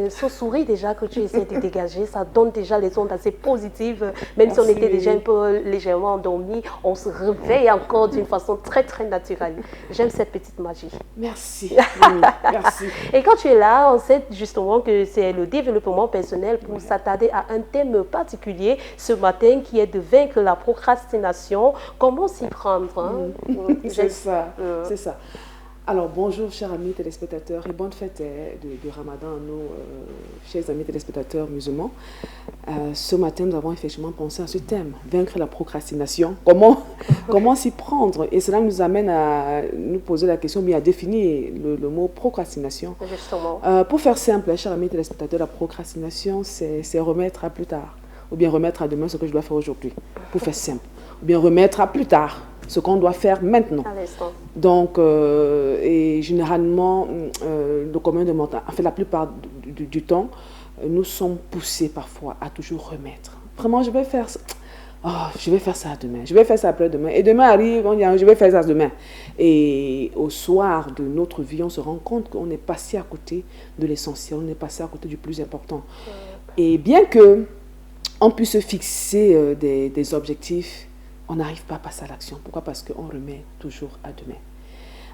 Ce sourire déjà que tu essaies de dégager, ça donne déjà les ondes assez positives. Même si on était déjà un peu légèrement endormi, on se réveille encore d'une façon très très naturelle. J'aime cette petite magie. Merci. Merci. Et quand tu es là, on sait justement que c'est le développement personnel pour s'attarder à un thème particulier ce matin qui est de vaincre la procrastination. Comment s'y prendre, hein? C'est ça, c'est ça. Alors, bonjour, chers amis téléspectateurs, et bonne fête de Ramadan à nos chers amis téléspectateurs musulmans. Ce matin, nous avons effectivement pensé à ce thème, vaincre la procrastination. Comment s'y prendre? Et cela nous amène à nous poser la question, bien à définir le mot procrastination. Justement. Pour faire simple, chers amis téléspectateurs, la procrastination, c'est remettre à plus tard, ou bien remettre à demain ce que je dois faire aujourd'hui, pour faire simple. Ou bien remettre à plus tard ce qu'on doit faire maintenant. À l'instant. Donc, et généralement, le commun de montagne, en fait, la plupart du temps, nous sommes poussés parfois à toujours remettre. Vraiment, je vais faire ça. Oh, je vais faire ça demain. Je vais faire ça après-demain. Et demain arrive, on dit, je vais faire ça demain. Et au soir de notre vie, on se rend compte qu'on est passé à côté de l'essentiel, on est passé à côté du plus important. Et bien que on puisse se fixer des objectifs, on n'arrive pas à passer à l'action. Pourquoi? Parce qu'on remet toujours à demain.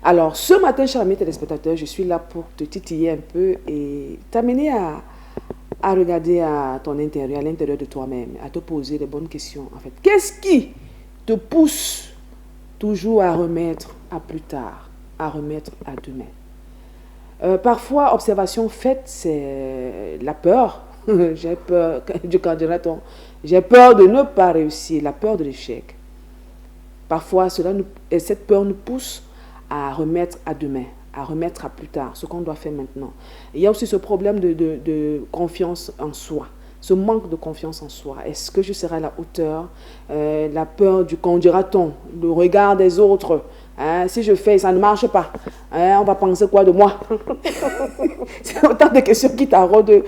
Alors, ce matin, chers amis téléspectateurs, je suis là pour te titiller un peu et t'amener à regarder à ton intérieur, à l'intérieur de toi-même, à te poser les bonnes questions. En fait, qu'est-ce qui te pousse toujours à remettre à plus tard, à remettre à demain? Parfois, observation faite, c'est la peur. J'ai peur du candidat. J'ai peur de ne pas réussir, la peur de l'échec. Parfois, cette peur nous pousse à remettre à demain, à remettre à plus tard, ce qu'on doit faire maintenant. Il y a aussi ce problème de confiance en soi, ce manque de confiance en soi. Est-ce que je serai à la hauteur? La peur du qu'en dira-t-on, le regard des autres. Si je fais, ça ne marche pas. On va penser quoi de moi? C'est autant de questions qui taraudent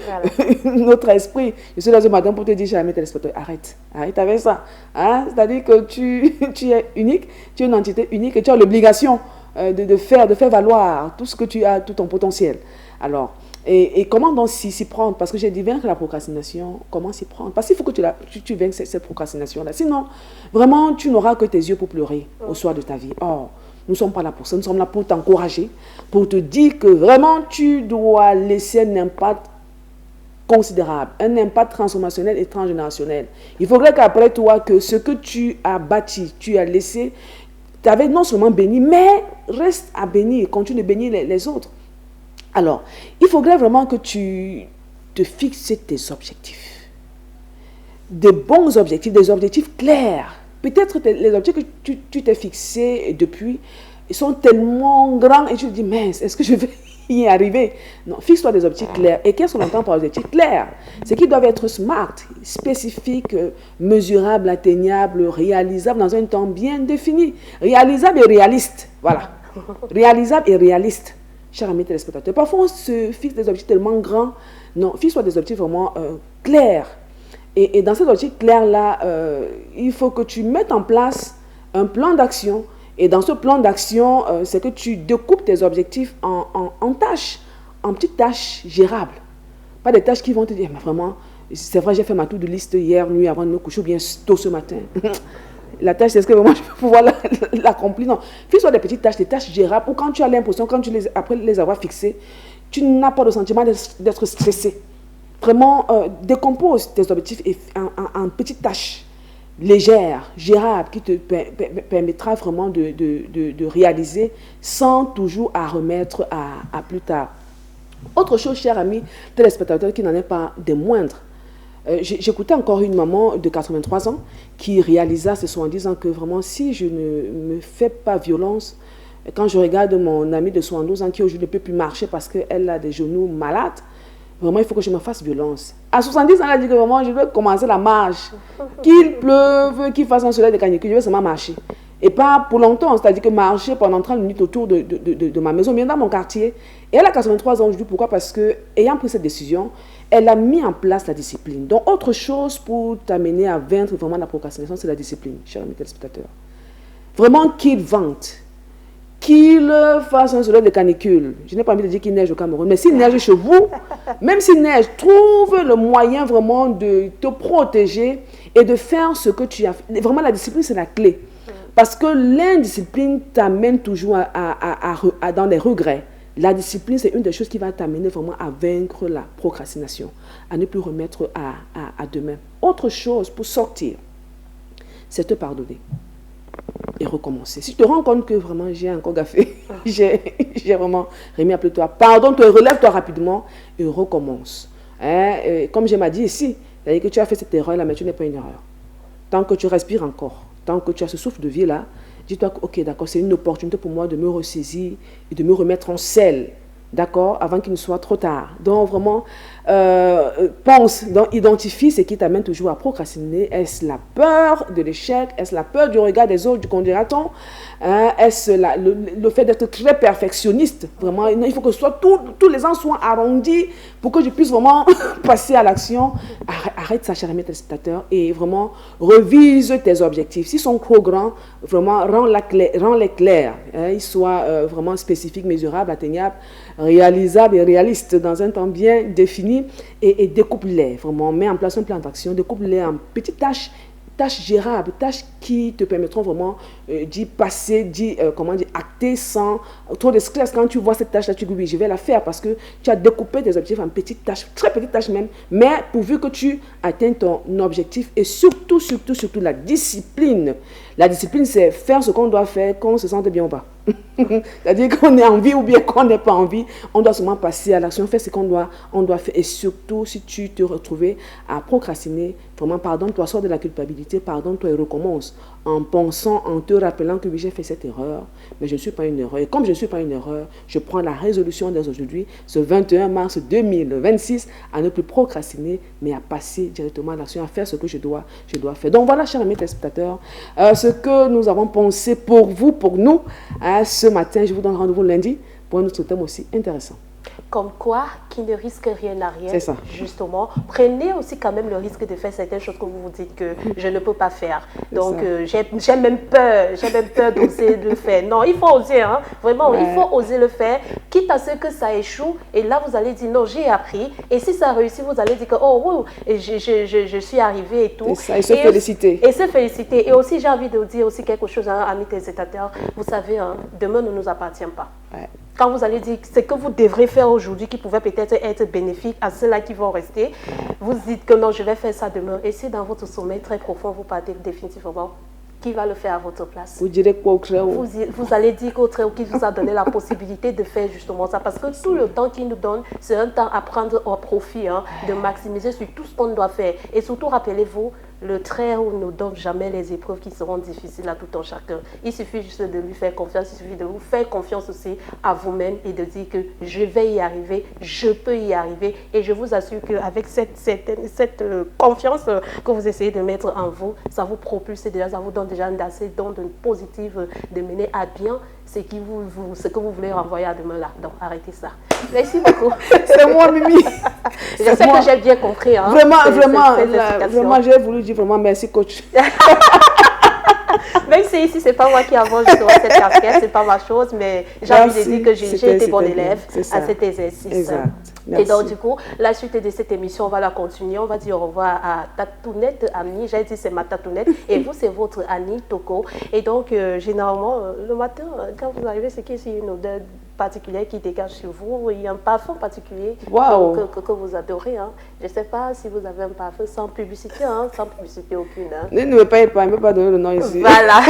notre esprit. Je suis là ce matin pour te dire, chers amis téléspectateurs, arrête avec ça. C'est-à-dire que tu es unique, tu es une entité unique et tu as l'obligation de faire valoir tout ce que tu as, tout ton potentiel. Alors, et comment donc s'y prendre? Parce que j'ai dit vaincre la procrastination, comment s'y prendre? Parce qu'il faut que tu vainques cette procrastination-là. Sinon, vraiment, tu n'auras que tes yeux pour pleurer au soir de ta vie. Or, nous ne sommes pas là pour ça. Nous sommes là pour t'encourager, pour te dire que vraiment, tu dois laisser un impact considérable, un impact transformationnel et transgénérationnel. Il faudrait qu'après toi, que ce que tu as bâti, tu as laissé, tu avais non seulement béni, mais reste à bénir, continue de bénir les autres. Alors, il faudrait vraiment que tu te fixes tes objectifs. De bons objectifs, des objectifs clairs. Peut-être les objectifs que tu t'es fixés depuis, ils sont tellement grands et tu te dis, mince, est-ce que je vais y arriver? Non, fixe-toi des objectifs clairs. Et qu'est-ce qu'on entend par objectifs clairs? C'est qu'ils doivent être smart, spécifiques, mesurables, atteignables, réalisables dans un temps bien défini. Réalisable et réaliste. Voilà. Réalisable et réaliste. Chers amis téléspectateurs, parfois on se fixe des objectifs tellement grands. Non, fixe-toi des objectifs vraiment clairs. Et dans ces objectifs clairs-là, il faut que tu mettes en place un plan d'action. Et dans ce plan d'action, c'est que tu découpes tes objectifs en tâches, en petites tâches gérables. Pas des tâches qui vont te dire, mais vraiment, c'est vrai, j'ai fait ma to-do list hier nuit avant de me coucher ou bien tôt ce matin. La tâche, c'est ce que vraiment je vais pouvoir l'accomplir. Non, fixe-toi des petites tâches, des tâches gérables, ou quand tu as l'impression, après les avoir fixées, tu n'as pas le sentiment d'être stressé. Vraiment, décompose tes objectifs en petites tâches légères, gérables, qui te permettra vraiment de réaliser sans toujours à remettre à plus tard. Autre chose, chers amis téléspectateurs, qui n'en est pas des moindres. J'écoutais encore une maman de 83 ans qui réalisa ce soir en disant que vraiment, si je ne me fais pas violence, quand je regarde mon amie de 72 ans qui aujourd'hui ne peut plus marcher parce qu'elle a des genoux malades, vraiment, il faut que je me fasse violence. À 70 ans, elle a dit que vraiment, je vais commencer la marche. Qu'il pleuve, qu'il fasse un soleil de canicule, je vais seulement marcher. Et pas pour longtemps, c'est-à-dire que marcher pendant 30 minutes autour de ma maison, bien dans mon quartier. Et elle a 83 ans aujourd'hui. Pourquoi? Parce que, ayant pris cette décision, elle a mis en place la discipline. Donc, autre chose pour t'amener à vaincre vraiment la procrastination, c'est la discipline, chers amis téléspectateurs. Vraiment, qu'il vente, qu'il fasse un soleil de canicule. Je n'ai pas envie de dire qu'il neige au Cameroun, mais s'il neige chez vous, même s'il neige, trouve le moyen vraiment de te protéger et de faire ce que tu as fait. Vraiment, la discipline, c'est la clé. Parce que l'indiscipline t'amène toujours dans les regrets. La discipline, c'est une des choses qui va t'amener vraiment à vaincre la procrastination, à ne plus remettre à demain. Autre chose pour sortir, c'est te pardonner et recommencer. Si tu te rends compte que vraiment j'ai encore gaffé, j'ai vraiment remis à plus toi, pardonne-toi, relève-toi rapidement et recommence. Comme je m'ai dit ici, c'est-à-dire que tu as fait cette erreur là, mais tu n'es pas une erreur. Tant que tu respires encore, tant que tu as ce souffle de vie là, dis-toi que ok, d'accord, c'est une opportunité pour moi de me ressaisir et de me remettre en selle. D'accord, avant qu'il ne soit trop tard. Donc vraiment, pense, donc identifie ce qui t'amène toujours à procrastiner. Est-ce la peur de l'échec? Est-ce la peur du regard des autres, du qu'on dira-t-on? Est-ce le fait d'être très perfectionniste? Vraiment, il faut que tous les ans soient arrondis pour que je puisse vraiment passer à l'action. Arrête ça, cher ami téléspectateur, et vraiment revise tes objectifs. S'ils sont trop grands, vraiment rends-les clairs. Ils soient vraiment spécifiques, mesurables, atteignables, réalisables et réalistes dans un temps bien défini, et découpe-les, vraiment, mets en place un plan d'action, découpe-les en petites tâches gérables, tâches qui te permettront vraiment d'y passer, acter sans trop de stress. Quand tu vois cette tâche-là, tu dis oui, je vais la faire parce que tu as découpé tes objectifs en petites tâches, très petites tâches même, mais pourvu que tu atteignes ton objectif, et surtout la discipline. La discipline, c'est faire ce qu'on doit faire quand on se sente bien ou pas. C'est-à-dire qu'on est en vie ou bien qu'on n'est pas en vie, on doit seulement passer à l'action, faire ce qu'on doit faire. Et surtout, si tu te retrouves à procrastiner, vraiment, pardonne-toi, sors de la culpabilité, pardonne-toi et recommence en pensant, en te rappelant que oui, j'ai fait cette erreur, mais je ne suis pas une erreur. Et comme je ne suis pas une erreur, je prends la résolution dès aujourd'hui, ce 21 mars 2026, à ne plus procrastiner, mais à passer directement à l'action, à faire ce que je dois faire. Donc voilà, chers amis téléspectateurs, ce que nous avons pensé pour vous, pour nous, ce matin. Je vous donne rendez-vous lundi pour un autre thème aussi intéressant. Comme quoi, qui ne risque rien n'a rien. C'est ça. Justement, prenez aussi quand même le risque de faire certaines choses que vous vous dites que je ne peux pas faire. Donc, j'ai même peur d'oser le faire. Non, il faut oser, hein. Vraiment, il faut oser le faire, quitte à ce que ça échoue. Et là, vous allez dire non, j'ai appris. Et si ça réussit, vous allez dire que oh, wow, je suis arrivée et tout. Ça, et se féliciter. Et se féliciter. Et aussi, j'ai envie de vous dire aussi quelque chose, hein, amis téléspectateurs. Vous savez, hein, demain ne nous appartient pas. Ouais. Quand vous allez dire ce que vous devrez faire aujourd'hui qui pouvait peut-être être bénéfique à ceux-là qui vont rester, vous dites que non, je vais faire ça demain. Et si dans votre sommeil très profond, vous partez définitivement, qui va le faire à votre place? Vous direz quoi au très haut? Vous allez dire qu'au très haut qui vous a donné la possibilité de faire justement ça. Parce que tout le temps qu'il nous donne, c'est un temps à prendre au profit, hein, de maximiser sur tout ce qu'on doit faire. Et surtout, rappelez-vous, le très haut ne donne jamais les épreuves qui seront difficiles à tout un chacun. Il suffit juste de lui faire confiance, il suffit de vous faire confiance aussi à vous-même et de dire que je vais y arriver, je peux y arriver. Et je vous assure qu'avec cette confiance que vous essayez de mettre en vous, ça vous propulse déjà, ça vous donne déjà un assez don positive de mener à bien ce que vous voulez renvoyer à demain là. Donc arrêtez ça. Merci beaucoup. C'est moi, Mimi. Je sais que j'ai bien compris. Hein, vraiment, j'ai voulu dire vraiment merci, coach. Même si ici, c'est pas moi qui avance justement cette casquette, c'est pas ma chose, mais j'ai envie de dire que j'ai été bon élève à cet exercice. Exact. Et donc, du coup, la suite de cette émission, on va la continuer. On va dire au revoir à Tatounette Annie. J'ai dit c'est ma Tatounette. Et vous, c'est votre Annie Toko. Et donc, généralement, le matin, quand vous arrivez, c'est qu'il y a une odeur particulière qui dégage sur vous. Il y a un parfum particulier que vous adorez. Hein. Je ne sais pas si vous avez un parfum sans publicité, hein, sans publicité aucune. Hein. Ne me payez pas, il ne peut pas donner le nom ici. Voilà.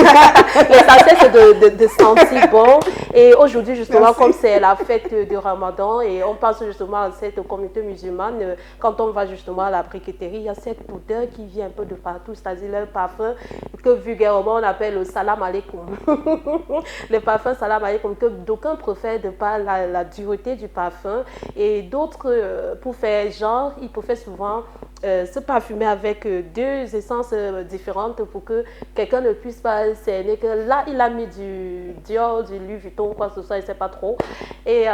L'essentiel, c'est de sentir bon. Et aujourd'hui, justement, comme c'est la fête de Ramadan, et on pense justement à cette communauté musulmane, quand on va justement à la briqueterie, il y a cette odeur qui vient un peu de partout, c'est-à-dire le parfum que vulgairement on appelle le salam alaikum. Le parfum salam alaikum, que d'aucuns préfèrent de par la dureté du parfum, et d'autres, pour faire genre, ils préfèrent souvent se parfumer avec deux essences différentes pour que quelqu'un ne puisse pas cerner que là, il a mis du Dior, du Louis Vuitton, quoi que ce soit, il ne sait pas trop. Et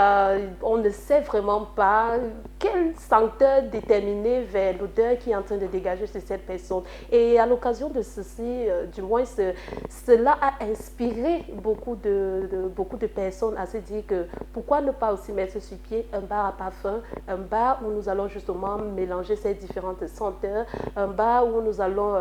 on ne sait vraiment pas quelle senteur déterminée vers l'odeur qui est en train de dégager chez cette personne. Et à l'occasion de ceci, du moins, cela a inspiré beaucoup de personnes à se dire que pourquoi ne pas aussi mettre sur pied un bar à parfum, un bar où nous allons justement mélanger ces différentes senteurs, un bar où nous allons